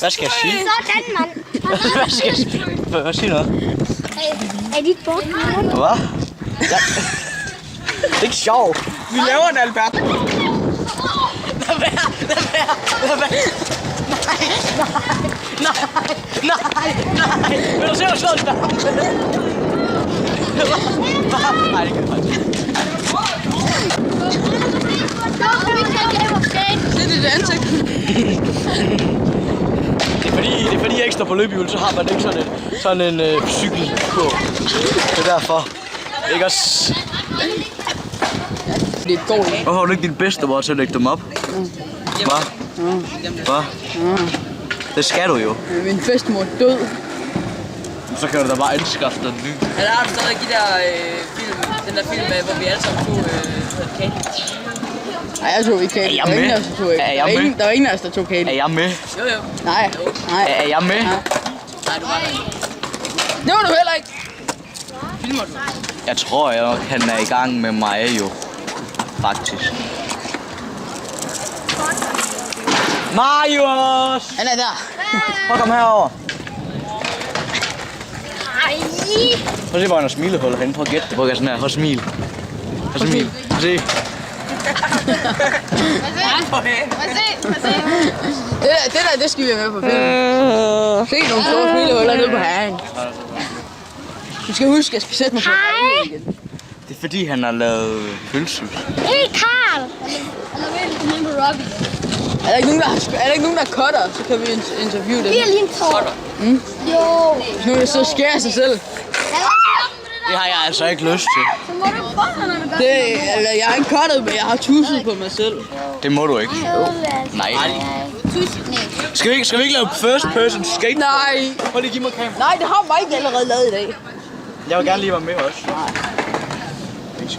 Hvad skal jeg sige? Sådan, mand. Hvad skal jeg sige? Hvad siger noget? Er dit bort? Hvad? Ja. Det er ikke sjovt. Vi laver en Albert. Lad være. Nej. Vil du se, hvor slået det der? Nej, det kan jeg faktisk. Se dit ansigt. Det er fordi jeg ikke står på løbehjul, så har man ikke sådan en cykelkurv. Det er derfor. Ikke også? Det er godt. Hvorfor har du ikke din bedstemor til at lægge dem op? Hvad? Hvad? Det skal du jo. Min bedstemor død. Så kan du da bare anskaffe den nye. Eller har du stadig de der film, den der film, hvor vi alle sammen tog kage? Nej, jeg tog ikke kage. Er jeg med? Der var ingen af os, der tog kage. Er jeg med? Jo. Nej. Er jeg med? Nej, du var der. Det var du heller ikke. Filmer du? Jeg tror, han er i gang med mig jo. Faktisk. Marius! Han er der. Prøv at komme herover. Ej. Prøv at se, hvor han har smilehuller henne. Prøv at gætte det. Prøv at gøre sådan her. Prøv at smile. Prøv at smile. Prøv at se. Det der, det skal vi have med på film. Se nogle store smilehuller nede på herren. Du skal huske, at jeg skal sætte mig på herren igen. Det er fordi, han har lavet pølse. Hey, Karl. Er der ikke nogen, der cutter, så kan vi interviewe dem. Det er lige en tår. Jo. Hvis nogen, der så skærer sig selv. Det har jeg altså ikke lyst til. Så må du få noget, når du gør Eller jeg har ikke cuttet, men jeg har tusset på mig selv. Det må du ikke. Nej. Skal vi ikke lave first person skate? Nej. Prøv lige at give mig kamera. Nej, det har Mike allerede lavet i dag. Jeg vil gerne lige være med også.